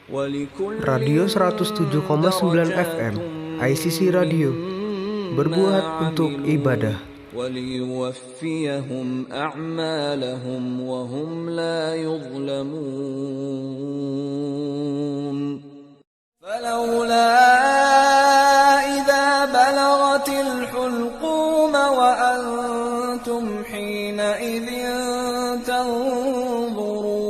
Radio 107,9 FM ICC Radio berbuat untuk ibadah. وليوفيهم أعمالهم وهم لا يظلمون فلولا إذا بلغت الحلقوم وأنتم حينئذ تنظرون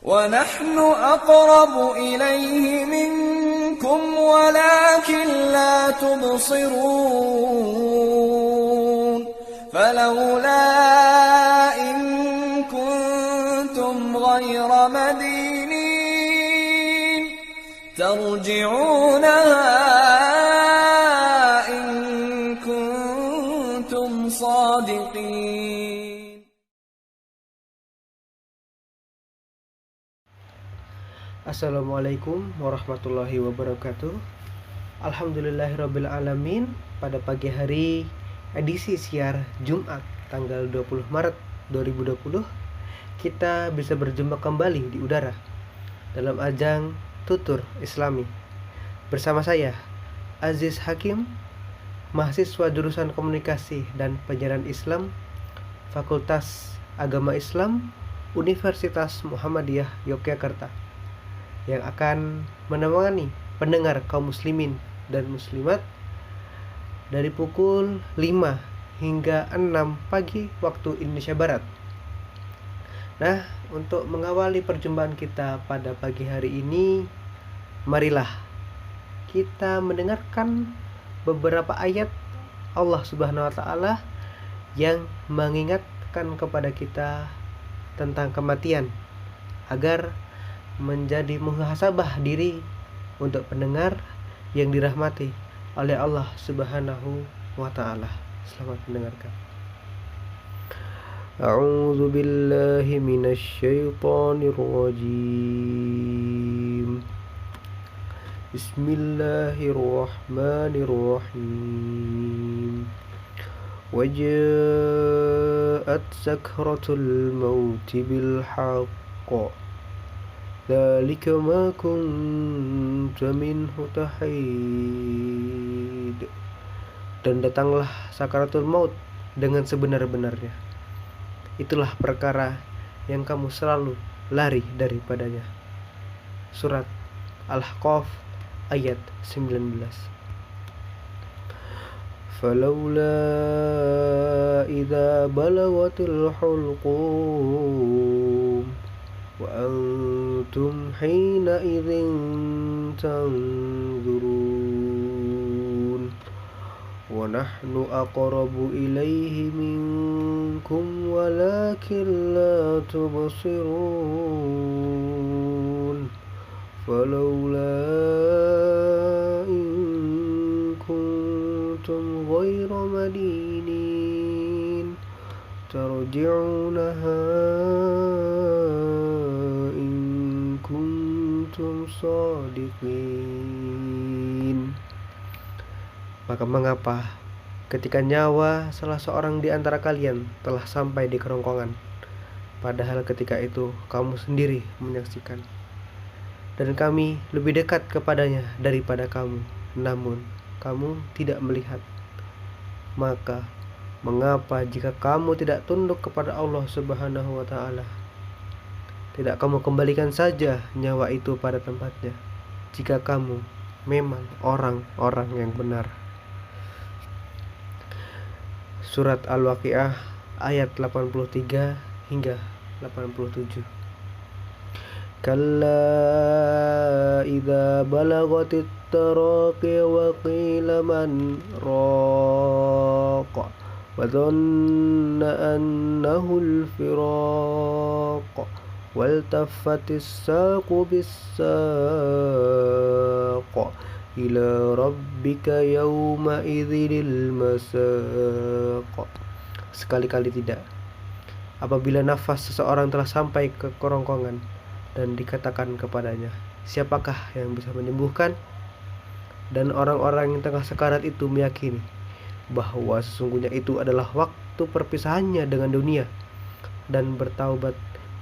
ونحن أقرب إليه منكم ولكن لا تبصرون فلولا إن كنتم غير مدينين ترجعونها إن كنتم صادقين. Assalamualaikum warahmatullahi wabarakatuh. Alhamdulillahirabbil alamin. Pada pagi hari edisi siar Jumat tanggal 20 Maret 2020, kita bisa berjumpa kembali di udara dalam ajang Tutur Islami bersama saya Aziz Hakim, mahasiswa jurusan Komunikasi dan Penyiaran Islam, Fakultas Agama Islam, Universitas Muhammadiyah Yogyakarta, yang akan menemani pendengar kaum muslimin dan muslimat dari pukul 5 hingga 6 pagi waktu Indonesia Barat. Nah, untuk mengawali perjumpaan kita pada pagi hari ini, marilah kita mendengarkan beberapa ayat Allah Subhanahu wa taala yang mengingatkan kepada kita tentang kematian, agar menjadi muhasabah diri untuk pendengar yang dirahmati oleh Allah Subhanahu wa taala. Selamat mendengarkan. A'udzu billahi minasy syaithanir rajim. Bismillahirrahmanirrahim. Waja'at sakratul maut bil haqq dzalika ma kunta minhu tahid. Dan datanglah sakaratul maut dengan sebenar-benarnya. Itulah perkara yang kamu selalu lari daripadanya. Surat Al-Ahqaf ayat 19. Falaula idza balagatil hulqum wa antum hina idzin tanzurun wa nahnu aqrabu ilaihi minkum walakin la tubsirun falaula in kuntum ghayra madinin tarji'unaha shadiqin. Maka mengapa ketika nyawa salah seorang di antara kalian telah sampai di kerongkongan, padahal ketika itu kamu sendiri menyaksikan, dan kami lebih dekat kepadanya daripada kamu, namun kamu tidak melihat. Maka mengapa jika kamu tidak tunduk kepada Allah Subhanahu wa ta'ala, tidak kamu kembalikan saja nyawa itu pada tempatnya, jika kamu memang orang-orang yang benar. Surat Al-Waqiah ayat 83 hingga 87. Kalla idza balagatit taraqi wa qila man raqa wa dhanna annahu al-firaq waltaffatis saqu bis-saq ila rabbika yawma idzil masaq. Sekali-kali tidak, apabila nafas seseorang telah sampai ke kerongkongan dan dikatakan kepadanya, siapakah yang bisa menyembuhkan? Dan orang-orang yang tengah sekarat itu meyakini bahwa sesungguhnya itu adalah waktu perpisahannya dengan dunia, dan bertaubat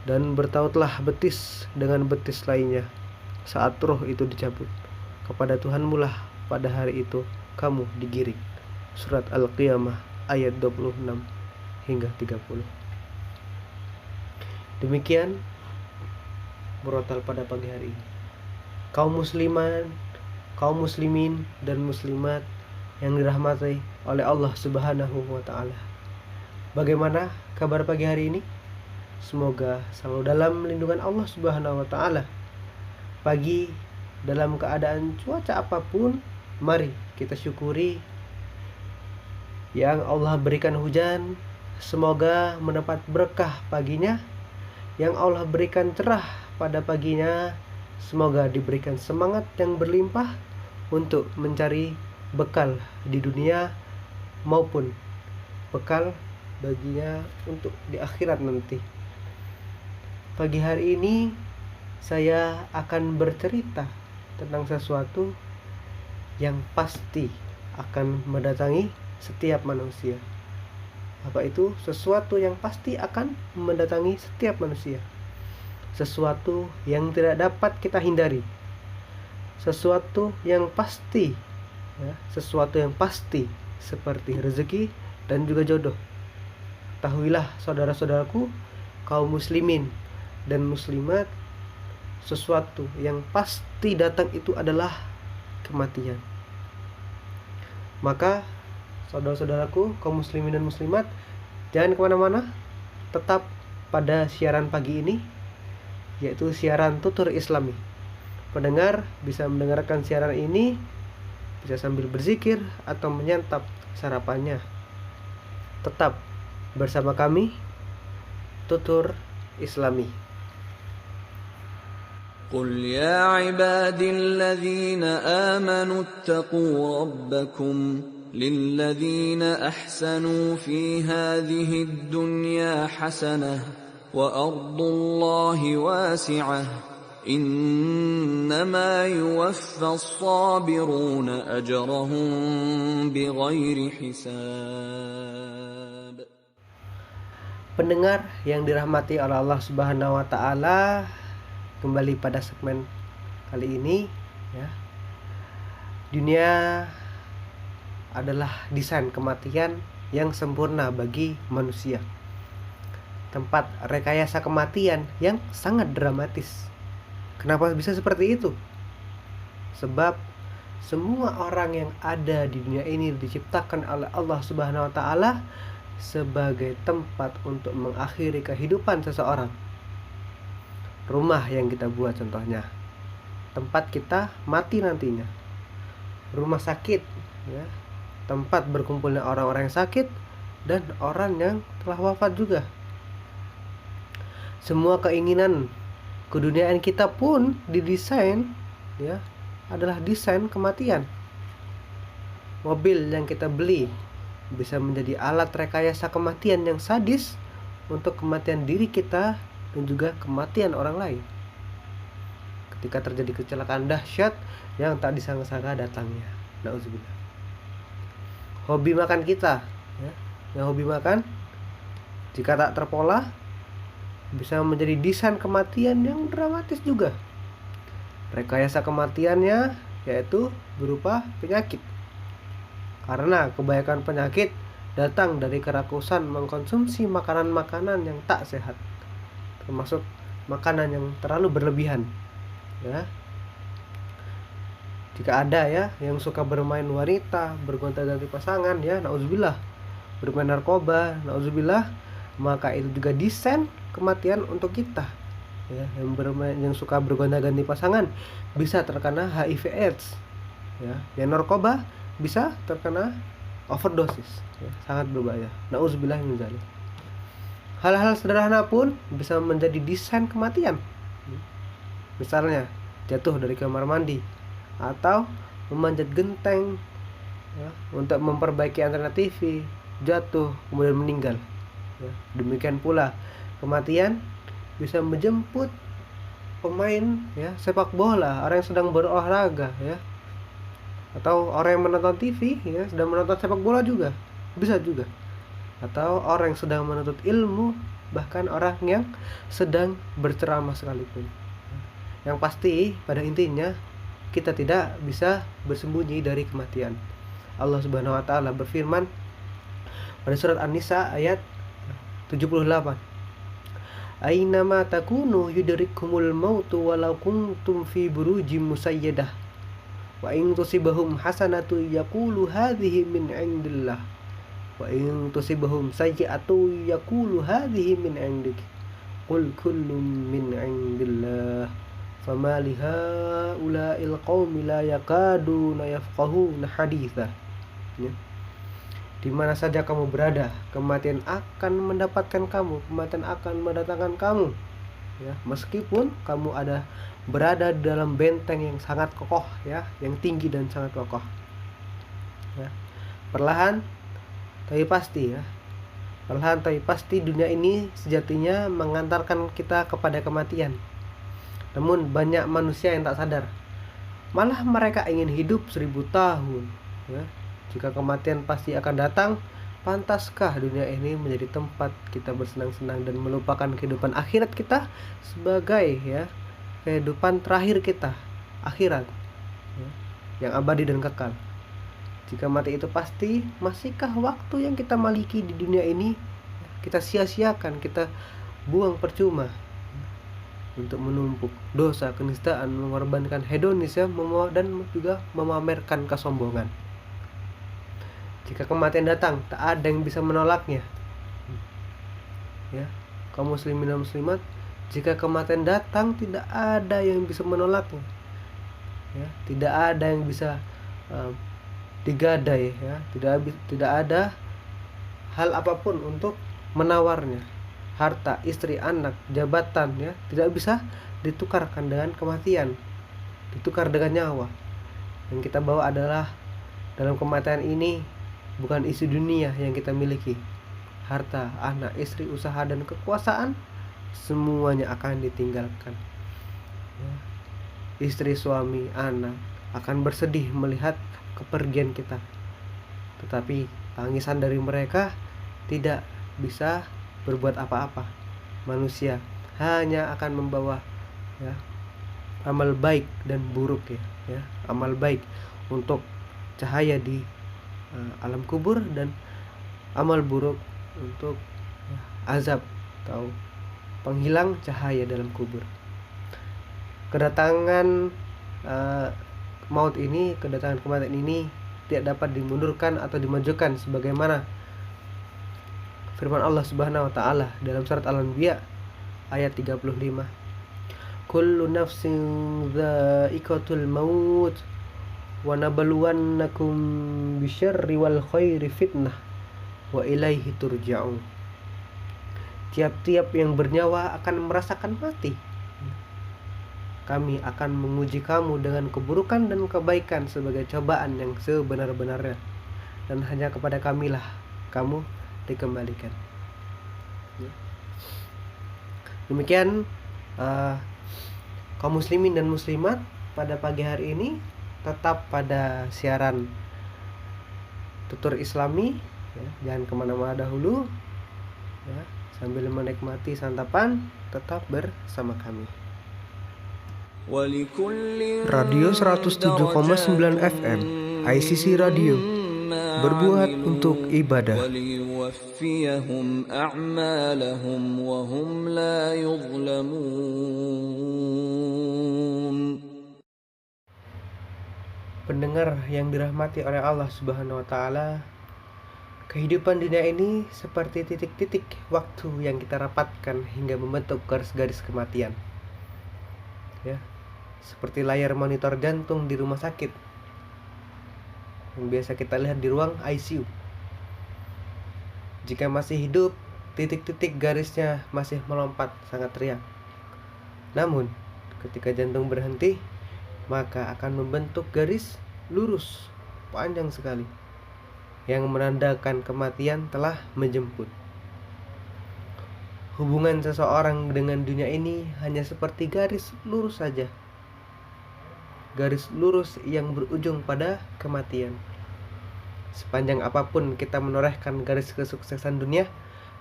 dan bertautlah betis dengan betis lainnya saat roh itu dicabut. Kepada Tuhanmu lah pada hari itu kamu digiring. Surat Al-Qiyamah ayat 26 hingga 30. Demikian murotal pada pagi hari ini. Kaum muslimin dan muslimat yang dirahmati oleh Allah Subhanahu wa taala. Bagaimana kabar pagi hari ini? Semoga selalu dalam lindungan Allah Subhanahu wa taala. Pagi dalam keadaan cuaca apapun, mari kita syukuri yang Allah berikan hujan. Semoga mendapat berkah paginya. Yang Allah berikan cerah pada paginya, semoga diberikan semangat yang berlimpah untuk mencari bekal di dunia maupun bekal baginya untuk di akhirat nanti. Pagi hari ini saya akan bercerita tentang sesuatu yang pasti akan mendatangi setiap manusia. Apa itu? Sesuatu yang pasti akan mendatangi setiap manusia. Sesuatu yang tidak dapat kita hindari. Sesuatu yang pasti, ya, sesuatu yang pasti seperti rezeki dan juga jodoh. Ketahuilah saudara-saudaraku, kaum muslimin dan muslimat, sesuatu yang pasti datang itu adalah kematian. Maka saudara-saudaraku, kaum muslimin dan muslimat, jangan kemana-mana, tetap pada siaran pagi ini, yaitu siaran Tutur Islami. Pendengar bisa mendengarkan siaran ini, bisa sambil berzikir atau menyantap sarapannya. Tetap bersama kami, Tutur Islami. قل يا عبادي الذين آمنوا اتقوا ربكم للذين أحسنوا في هذه الدنيا حسنة وأرض الله واسعة إنما يوفى الصابرون أجرهم بغير حساب. Pendengar yang dirahmati oleh Allah Subhanahu wa taala, kembali pada segmen kali ini, ya. Dunia adalah desain kematian yang sempurna bagi manusia. Tempat rekayasa kematian yang sangat dramatis. Kenapa bisa seperti itu? Sebab semua orang yang ada di dunia ini diciptakan oleh Allah Subhanahu wa taala sebagai tempat untuk mengakhiri kehidupan seseorang. Rumah yang kita buat contohnya, tempat kita mati nantinya. Rumah sakit, ya, tempat berkumpulnya orang-orang yang sakit dan orang yang telah wafat juga. Semua keinginan keduniaan kita pun didesain, ya, adalah desain kematian. Mobil yang kita beli bisa menjadi alat rekayasa kematian yang sadis untuk kematian diri kita dan juga kematian orang lain. Ketika terjadi kecelakaan dahsyat yang tak disangka-sangka datangnya, nauzubillah. Hobi makan kita, ya, yang hobi makan, jika tak terpola, bisa menjadi desain kematian yang dramatis juga. Rekayasa kematiannya yaitu berupa penyakit. Karena kebanyakan penyakit datang dari kerakusan mengkonsumsi makanan-makanan yang tak sehat, termasuk makanan yang terlalu berlebihan, ya. Jika ada, ya, yang suka bermain wanita, bergonta-ganti pasangan, ya, nauzubillah, bermain narkoba, nauzubillah, maka itu juga desain kematian untuk kita, ya. Yang suka bergonta-ganti pasangan bisa terkena HIV/AIDS, ya. Yang narkoba bisa terkena overdosis, ya, sangat berbahaya. Nauzubillah min dzalik. Hal-hal sederhana pun bisa menjadi desain kematian. Misalnya jatuh dari kamar mandi atau memanjat genteng, ya, untuk memperbaiki antena TV, jatuh kemudian meninggal, ya. Demikian pula kematian bisa menjemput pemain, ya, sepak bola, orang yang sedang berolahraga, ya, atau orang yang menonton TV, ya, sedang menonton sepak bola juga bisa juga, atau orang yang sedang menuntut ilmu bahkan orang yang sedang berceramah sekalipun. Yang pasti pada intinya kita tidak bisa bersembunyi dari kematian. Allah Subhanahu wa taala berfirman pada surat An-Nisa ayat 78. Ainama takunu yudrikumul mautu walau kuntum fi burujim musayyadah. Wa in tusibahum hasanatu yaqulu hadhihi min indillah. Wa in tusibahum sayyi'atu yaqulu hadhihi min indik. Qul kullun min indillah. Fama lihaula'il qaumi la yakaduna yafqahuna haditha. Ya. Di mana saja kamu berada, kematian akan mendapatkan kamu, kematian akan mendatangkan kamu. Ya, meskipun kamu berada dalam benteng yang sangat kokoh, ya, yang tinggi dan sangat kokoh. Ya. Perlahan tapi pasti, ya. Perlahan tapi pasti dunia ini sejatinya mengantarkan kita kepada kematian. Namun banyak manusia yang tak sadar. Malah mereka ingin hidup 1000 tahun, ya. Jika kematian pasti akan datang, pantaskah dunia ini menjadi tempat kita bersenang-senang dan melupakan kehidupan akhirat kita sebagai, ya, kehidupan terakhir kita, akhirat, ya, yang abadi dan kekal. Jika mati itu pasti, masihkah waktu yang kita miliki di dunia ini kita sia-siakan, kita buang percuma untuk menumpuk dosa, kenistaan, mengorbankan hedonis, ya, dan juga memamerkan kesombongan. Jika kematian datang, tak ada yang bisa menolaknya. Ya, kaum muslimin dan muslimat, jika kematian datang, tidak ada yang bisa menolaknya. Ya, tidak ada yang bisa digadai, ya, tidak ada hal apapun untuk menawarnya. Harta, istri, anak, jabatan, ya, tidak bisa ditukarkan dengan kematian, ditukar dengan nyawa. Yang kita bawa adalah dalam kematian ini bukan isi dunia yang kita miliki. Harta, anak, istri, usaha, dan kekuasaan semuanya akan ditinggalkan. Ya. Istri, suami, anak akan bersedih melihat kepergian kita. Tetapi tangisan dari mereka tidak bisa berbuat apa-apa. Manusia hanya akan membawa, ya, amal baik dan buruk, ya. Amal baik untuk cahaya di alam kubur dan amal buruk untuk, ya, azab atau penghilang cahaya dalam kubur. Kedatangan maut ini, kedatangan kematian ini tidak dapat dimundurkan atau dimajukan sebagaimana firman Allah Subhanahu wa taala dalam surat Al-Anbiya ayat 35. Kullu nafsin dha'iqatul maut wa nabluwannakum bisyarri wal khairi fitnah wa ilaihi turja'un. Tiap-tiap yang bernyawa akan merasakan mati. Kami akan menguji kamu dengan keburukan dan kebaikan sebagai cobaan yang sebenar-benarnya, dan hanya kepada kamilah kamu dikembalikan. Demikian kaum muslimin dan muslimat pada pagi hari ini, tetap pada siaran Tutur Islami, ya, jangan kemana-mana dahulu, ya, sambil menikmati santapan tetap bersama kami. Radio 107,9 FM ICC Radio, berbuat untuk ibadah. وليوفيهم أعمالهم وهم لا يظلمون. Pendengar yang dirahmati oleh Allah Subhanahu wa taala, kehidupan dunia ini seperti titik-titik waktu yang kita rapatkan hingga membentuk garis-garis kematian. Ya, seperti layar monitor jantung di rumah sakit yang biasa kita lihat di ruang ICU. Jika masih hidup, titik-titik garisnya masih melompat sangat riang. Namun, ketika jantung berhenti, maka akan membentuk garis lurus panjang sekali yang menandakan kematian telah menjemput. Hubungan seseorang dengan dunia ini hanya seperti garis lurus saja. Garis lurus yang berujung pada kematian. Sepanjang apapun kita menorehkan garis kesuksesan dunia,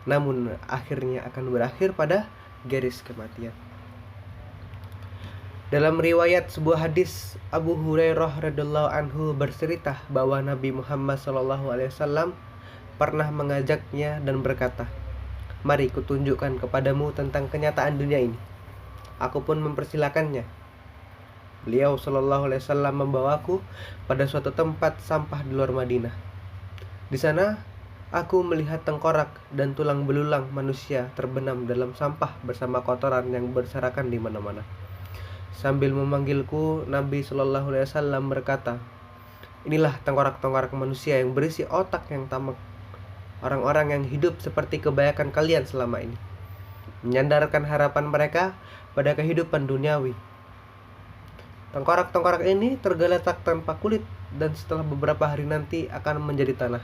namun akhirnya akan berakhir pada garis kematian. Dalam riwayat sebuah hadis, Abu Hurairah radhiyallahu anhu bercerita bahwa Nabi Muhammad SAW pernah mengajaknya dan berkata, "Mari kutunjukkan kepadamu tentang kenyataan dunia ini." Aku pun mempersilakannya. Beliau SAW membawaku pada suatu tempat sampah di luar Madinah. Di sana aku melihat tengkorak dan tulang belulang manusia terbenam dalam sampah bersama kotoran yang berserakan di mana-mana. Sambil memanggilku, Nabi SAW berkata, "Inilah tengkorak-tengkorak manusia yang berisi otak yang tamak. Orang-orang yang hidup seperti kebanyakan kalian selama ini, menyandarkan harapan mereka pada kehidupan duniawi. Tengkorak-tengkorak ini tergeletak tanpa kulit dan setelah beberapa hari nanti akan menjadi tanah.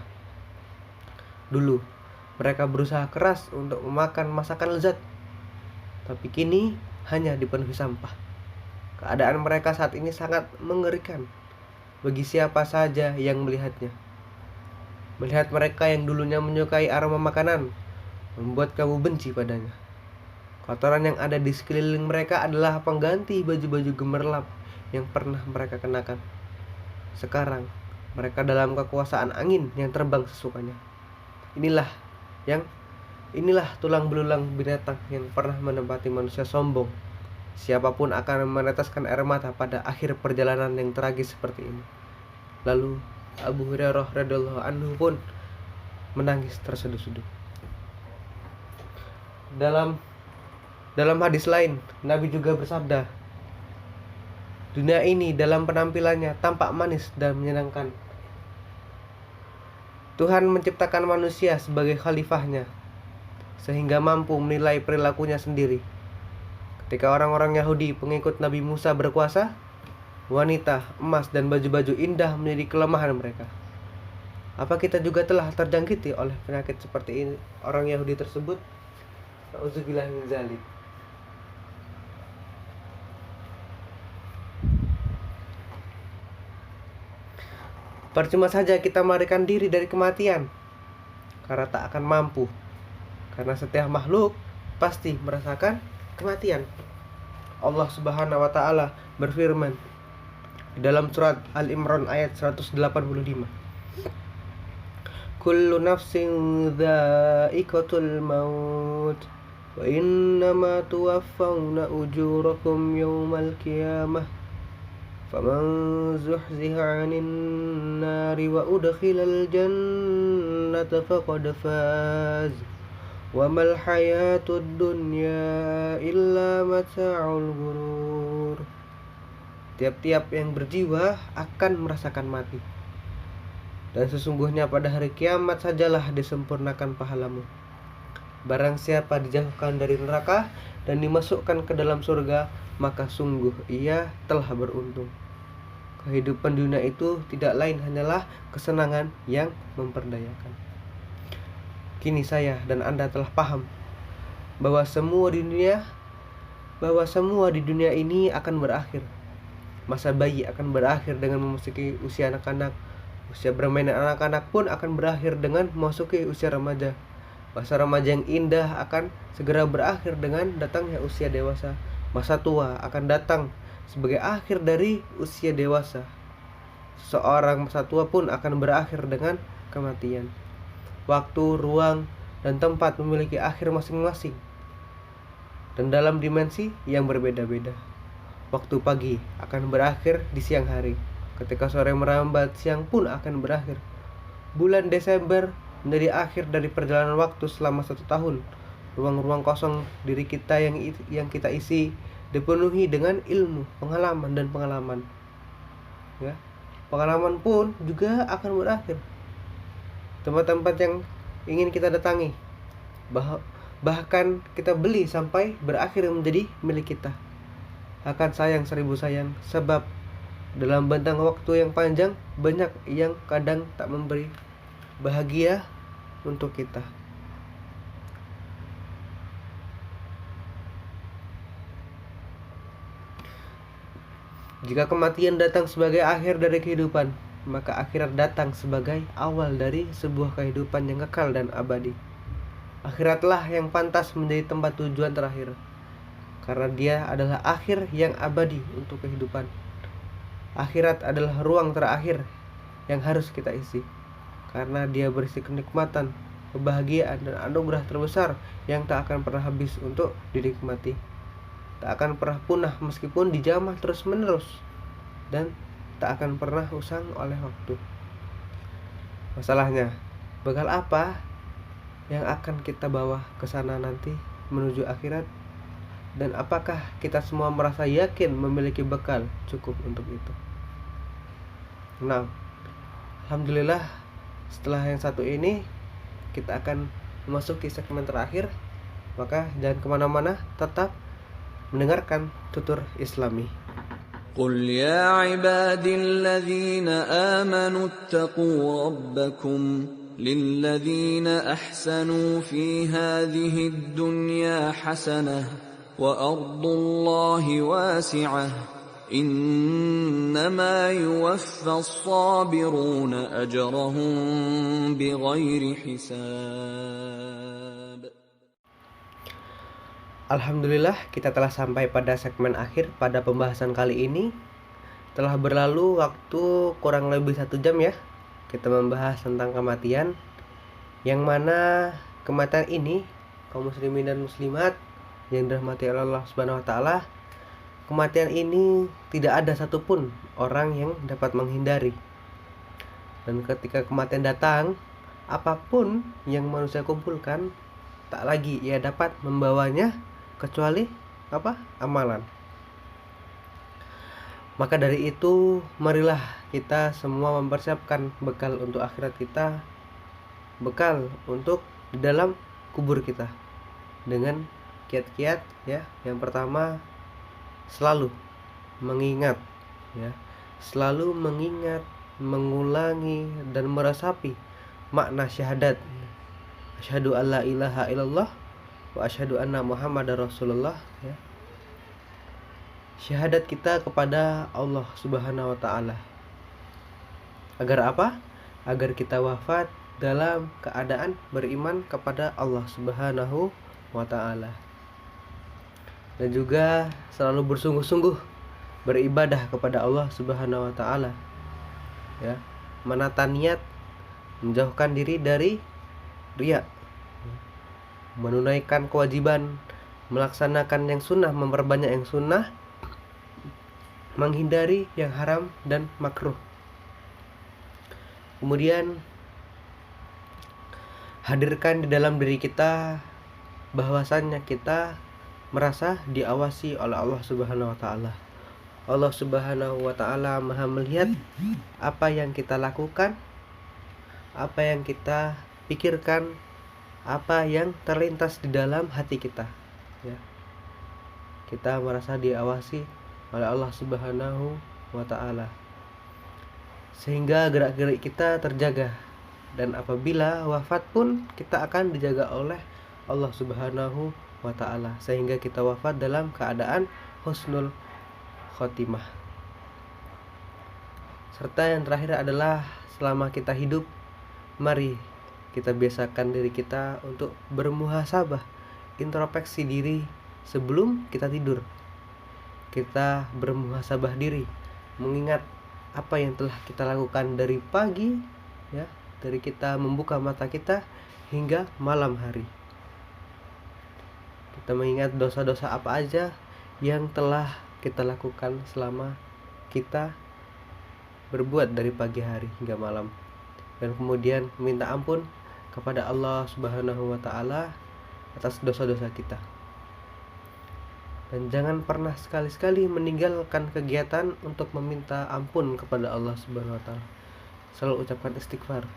Dulu, mereka berusaha keras untuk memakan masakan lezat, tapi kini hanya dipenuhi sampah. Keadaan mereka saat ini sangat mengerikan bagi siapa saja yang melihatnya. Melihat mereka yang dulunya menyukai aroma makanan membuat kamu benci padanya. Kotoran yang ada di sekeliling mereka adalah pengganti baju-baju gemerlap yang pernah mereka kenakan. Sekarang mereka dalam kekuasaan angin yang terbang sesukanya. Inilah tulang belulang binatang yang pernah menempati manusia sombong. Siapapun akan meneteskan air mata pada akhir perjalanan yang tragis seperti ini." Lalu Abu Hurairah radhiyallahu anhu pun menangis terseduh-seduh. Dalam hadis lain, Nabi juga bersabda, "Dunia ini dalam penampilannya tampak manis dan menyenangkan. Tuhan menciptakan manusia sebagai khalifahnya, sehingga mampu menilai perilakunya sendiri. Ketika orang-orang Yahudi pengikut Nabi Musa berkuasa, wanita, emas, dan baju-baju indah menjadi kelemahan mereka. Apa kita juga telah terjangkiti oleh penyakit seperti ini orang Yahudi tersebut? Nauzubillah min dzalik." Percuma saja kita melarikan diri dari kematian, karena tak akan mampu. Karena setiap makhluk pasti merasakan kematian. Allah Subhanahu wa taala berfirman di dalam surat Al-Imran ayat 185. "Kullu nafsin dha'iqatul maut wa innama tuwaffawna ujurakum yawmal qiyamah. Faman zuhziha 'anil nari wa udkhilal jannata faqad faz. Wa mal hayatud dunya illa mata'ul ghurur." Tiap-tiap yang berjiwa akan merasakan mati. Dan sesungguhnya pada hari kiamat sajalah disempurnakan pahalamu. Barang siapa dijauhkan dari neraka dan dimasukkan ke dalam surga, maka sungguh ia telah beruntung. Kehidupan dunia itu tidak lain hanyalah kesenangan yang memperdayakan. Kini saya dan Anda telah paham bahwa semua di dunia ini akan berakhir. Masa bayi akan berakhir dengan memasuki usia anak-anak. Usia bermain anak-anak pun akan berakhir dengan memasuki usia remaja. Masa remaja yang indah akan segera berakhir dengan datangnya usia dewasa. Masa tua akan datang sebagai akhir dari usia dewasa. Seorang masa tua pun akan berakhir dengan kematian. Waktu, ruang, dan tempat memiliki akhir masing-masing, dan dalam dimensi yang berbeda-beda. Waktu pagi akan berakhir di siang hari. Ketika sore merambat, siang pun akan berakhir. Bulan Desember menjadi akhir dari perjalanan waktu selama 1 tahun. Ruang-ruang kosong diri kita yang kita isi dipenuhi dengan ilmu, pengalaman, dan pengalaman. Ya, pengalaman pun juga akan berakhir. Tempat-tempat yang ingin kita datangi, bahkan kita beli sampai berakhir menjadi milik kita, akan sayang 1000 sayang. Sebab dalam bentang waktu yang panjang, banyak yang kadang tak memberi bahagia untuk kita. Jika kematian datang sebagai akhir dari kehidupan, maka akhirat datang sebagai awal dari sebuah kehidupan yang kekal dan abadi. Akhiratlah yang pantas menjadi tempat tujuan terakhir, karena dia adalah akhir yang abadi untuk kehidupan. Akhirat adalah ruang terakhir yang harus kita isi, karena dia berisi kenikmatan, kebahagiaan, dan anugerah terbesar yang tak akan pernah habis untuk dinikmati. Tak akan pernah punah meskipun dijamah terus menerus, dan tak akan pernah usang oleh waktu. Masalahnya, bekal apa yang akan kita bawa ke sana nanti menuju akhirat? Dan apakah kita semua merasa yakin memiliki bekal cukup untuk itu? Nah, alhamdulillah setelah yang satu ini kita akan memasuki segmen terakhir. Maka jangan kemana-mana, tetap mendengarkan tutur Islami. قل يا عبادي الذين آمنوا اتقوا ربكم للذين أحسنوا في هذه الدنيا حسنة وأرض الله واسعة إنما يوفى الصابرون أجرهم بغير حساب. Alhamdulillah, kita telah sampai pada segmen akhir pada pembahasan kali ini. Telah berlalu waktu kurang lebih 1 jam ya. Kita membahas tentang kematian, yang mana kematian ini, kaum muslimin dan muslimat yang dirahmati Allah Subhanahu wa taala, kematian ini tidak ada satupun orang yang dapat menghindari. Dan ketika kematian datang, apapun yang manusia kumpulkan, tak lagi ia dapat membawanya kecuali amalan. Maka dari itu, marilah kita semua mempersiapkan bekal untuk akhirat kita, bekal untuk di dalam kubur kita, dengan kiat-kiat ya. Yang pertama, selalu mengingat ya, selalu mengingat, mengulangi dan meresapi makna syahadat, asyhadu alla ilaha illallah wa asyhadu anna Muhammadar Rasulullah ya. Syahadat kita kepada Allah Subhanahu wa taala. Agar apa? Agar kita wafat dalam keadaan beriman kepada Allah Subhanahu wa taala. Dan juga selalu bersungguh-sungguh beribadah kepada Allah Subhanahu wa taala. Ya, menata niat, menjauhkan diri dari riya, menunaikan kewajiban, melaksanakan yang sunnah, memperbanyak yang sunnah, menghindari yang haram dan makruh. Kemudian hadirkan di dalam diri kita bahwasannya kita merasa diawasi oleh Allah Subhanahu wa taala. Allah Subhanahu wa taala Maha melihat apa yang kita lakukan, apa yang kita pikirkan, apa yang terlintas di dalam hati kita ya. Kita merasa diawasi oleh Allah Subhanahu wa taala, sehingga gerak-gerik kita terjaga, dan apabila wafat pun kita akan dijaga oleh Allah Subhanahu wa taala, sehingga kita wafat dalam keadaan husnul khotimah. Serta yang terakhir adalah, selama kita hidup, mari kita biasakan diri kita untuk bermuhasabah, introspeksi diri sebelum kita tidur. Kita bermuhasabah diri, mengingat apa yang telah kita lakukan dari pagi ya, dari kita membuka mata kita hingga malam hari. Kita mengingat dosa-dosa apa aja yang telah kita lakukan selama kita berbuat dari pagi hari hingga malam, dan kemudian minta ampun kepada Allah Subhanahu wa taala atas dosa-dosa kita. Dan jangan pernah sekali-sekali meninggalkan kegiatan untuk meminta ampun kepada Allah Subhanahu wa taala. Selalu ucapkan istighfar,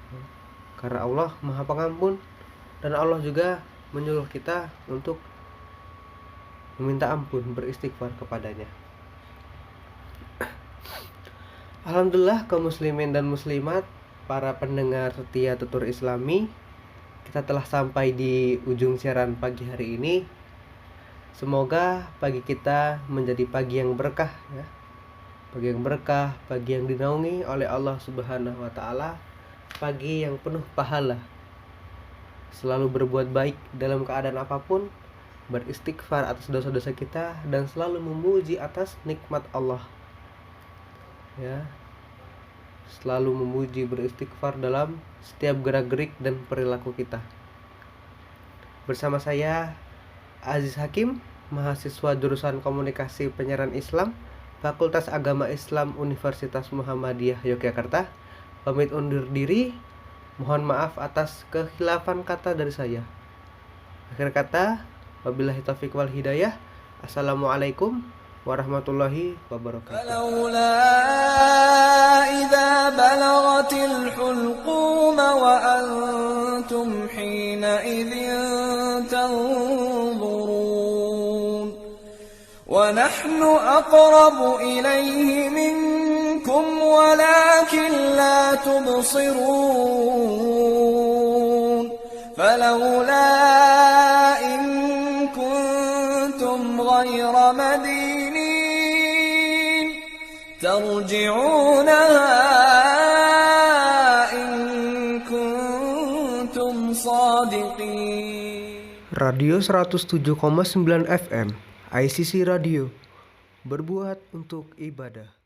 karena Allah Maha Pengampun, dan Allah juga menyuruh kita untuk meminta ampun, beristighfar kepadanya. Alhamdulillah, kaum muslimin dan muslimat, para pendengar setia tutur Islami, kita telah sampai di ujung siaran pagi hari ini. Semoga pagi kita menjadi pagi yang berkah ya. Pagi yang berkah, pagi yang dinaungi oleh Allah Subhanahu wa taala, pagi yang penuh pahala. selalu berbuat baik dalam keadaan apapun, beristighfar atas dosa-dosa kita, dan selalu memuji atas nikmat Allah. Ya, selalu memuji, beristighfar dalam setiap gerak-gerik dan perilaku kita. Bersama saya Aziz Hakim, mahasiswa jurusan Komunikasi Penyiaran Islam, Fakultas Agama Islam Universitas Muhammadiyah Yogyakarta, pamit undur diri. Mohon maaf atas kekhilafan kata dari saya. Akhir kata, wabillahi taufiq wal hidayah. Assalamualaikum warahmatullahi wabarakatuh. فلولا إذا بلغت الحلقوم وأنتم حينئذ تنظرون ونحن أقرب إليه منكم ولكن لا تبصرون فلولا إن كنتم غير مدينين ترجعونها إن كنتم صادقين. Radio 107,9 FM ICC Radio, berbuat untuk ibadah.